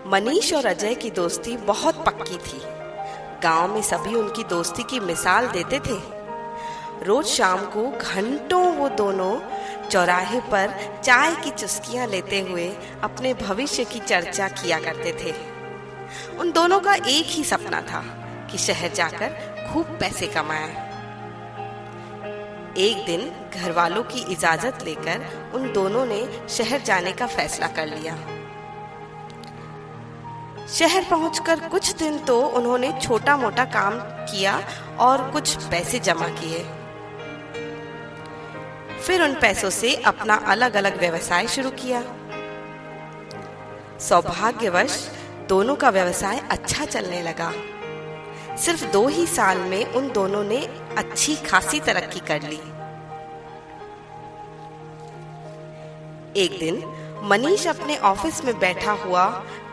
मनीष और अजय की दोस्ती बहुत पक्की थी। गांव में सभी उनकी दोस्ती की मिसाल देते थे। रोज शाम को घंटों वो दोनों चौराहे पर चाय की चुस्कियां लेते हुए अपने भविष्य की चर्चा किया करते थे। उन दोनों का एक ही सपना था कि शहर जाकर खूब पैसे कमाएं। एक दिन घर वालों की इजाजत लेकर उन दोनों ने शहर जाने का फैसला कर लिया। शहर पहुंचकर कुछ दिन तो उन्होंने छोटा मोटा काम किया और कुछ पैसे जमा किए। फिर उन पैसों से अपना अलग अलग व्यवसाय शुरू किया। सौभाग्यवश दोनों का व्यवसाय अच्छा चलने लगा। सिर्फ 2 ही साल में उन दोनों ने अच्छी खासी तरक्की कर ली। एक दिन मनीष अपने ऑफिस में बैठा हुआ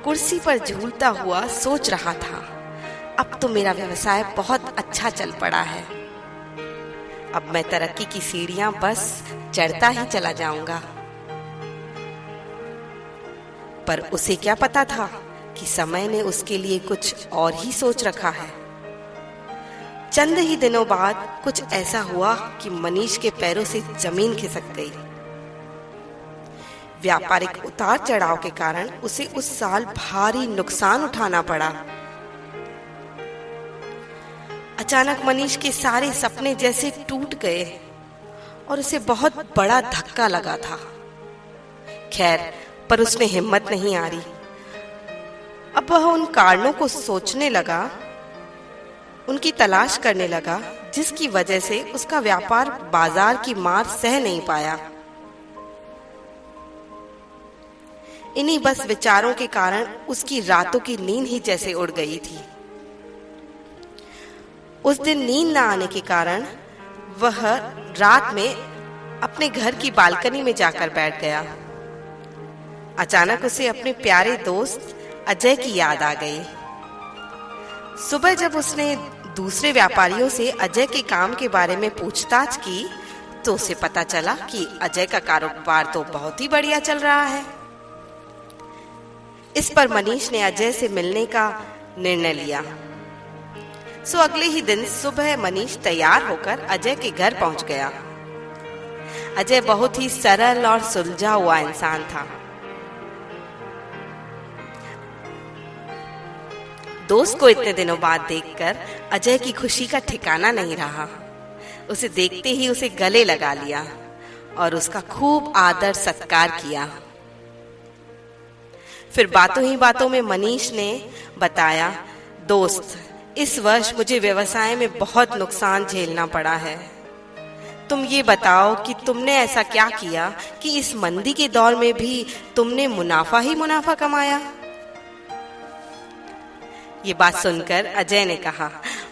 कुर्सी पर झूलता हुआ सोच रहा था, अब तो मेरा व्यवसाय बहुत अच्छा चल पड़ा है। अब मैं तरक्की की सीढ़ियां बस चढ़ता ही चला जाऊंगा। पर उसे क्या पता था कि समय ने उसके लिए कुछ और ही सोच रखा है। चंद ही दिनों बाद कुछ ऐसा हुआ कि मनीष के पैरों से जमीन खिसक गई। व्यापारिक उतार चढ़ाव के कारण उसे उस साल भारी नुकसान उठाना पड़ा। अचानक मनीष के सारे सपने जैसे टूट गए और उसे बहुत बड़ा धक्का लगा था। खैर, पर उसमें हिम्मत नहीं आ रही। अब वह उन कारणों को सोचने लगा, उनकी तलाश करने लगा जिसकी वजह से उसका व्यापार बाजार की मार सह नहीं पाया। इन्हीं बस विचारों के कारण उसकी रातों की नींद ही जैसे उड़ गई थी। उस दिन नींद न आने के कारण वह रात में अपने घर की बालकनी में जाकर बैठ गया। अचानक उसे अपने प्यारे दोस्त अजय की याद आ गई। सुबह जब उसने दूसरे व्यापारियों से अजय के काम के बारे में पूछताछ की तो उसे पता चला कि अजय का कारोबार तो बहुत ही बढ़िया चल रहा है। इस पर मनीष ने अजय से मिलने का निर्णय लिया। सो अगले ही दिन सुबह मनीष तैयार होकर अजय के घर पहुंच गया। अजय बहुत ही सरल और सुलझा हुआ इंसान था। दोस्त को इतने दिनों बाद देखकर अजय की खुशी का ठिकाना नहीं रहा। उसे देखते ही उसे गले लगा लिया और उसका खूब आदर सत्कार किया। फिर बातों ही बातों में मनीष ने बताया, दोस्त, इस वर्ष मुझे व्यवसाय में बहुत नुकसान झेलना पड़ा है। तुम ये बताओ कि तुमने ऐसा क्या किया कि इस मंदी के दौर में भी तुमने मुनाफा ही मुनाफा कमाया। ये बात सुनकर अजय ने कहा,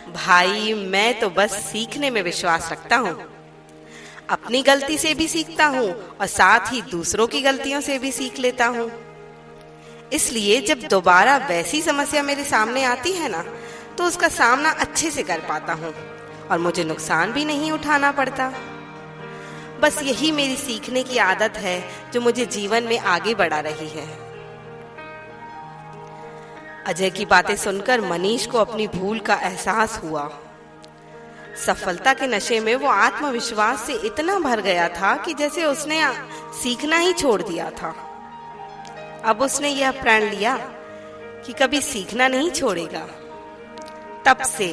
भाई, मैं तो बस सीखने में विश्वास रखता हूँ। अपनी गलती से भी सीखता हूँ और साथ ही दूसरों की गलतियों से भी सीख लेता हूँ। इसलिए जब दोबारा वैसी समस्या मेरे सामने आती है ना, तो उसका सामना अच्छे से कर पाता हूँ और मुझे नुकसान भी नहीं उठाना पड़ता। बस यही मेरी सीखने की आदत है जो मुझे जीवन में आगे बढ़ा रही है। अजय की बातें सुनकर मनीष को अपनी भूल का एहसास हुआ। सफलता के नशे में वो आत्मविश्वास से इतना भर गया था कि जैसे उसने सीखना ही छोड़ दिया था। अब उसने यह प्रण लिया कि कभी सीखना नहीं छोड़ेगा। तब से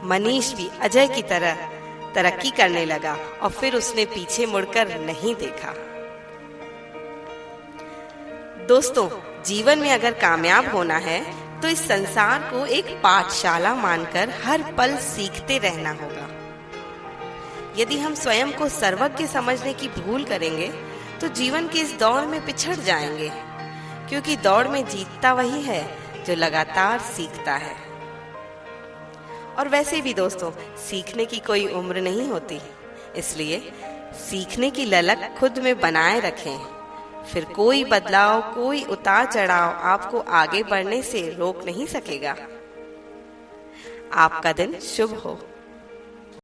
मनीष भी अजय की तरह तरक्की करने लगा और फिर उसने पीछे मुड़कर नहीं देखा। दोस्तों, जीवन में अगर कामयाब होना है तो इस संसार को एक पाठशाला मानकर हर पल सीखते रहना होगा। यदि हम स्वयं को सर्वज्ञ समझने की भूल करेंगे तो जीवन के इस दौड़ में पिछड़ जाएंगे, क्योंकि दौड़ में जीतता वही है जो लगातार सीखता है। और वैसे भी दोस्तों, सीखने की कोई उम्र नहीं होती, इसलिए सीखने की ललक खुद में बनाए रखें। फिर कोई बदलाव, कोई उतार चढ़ाव आपको आगे बढ़ने से रोक नहीं सकेगा। आपका दिन शुभ हो।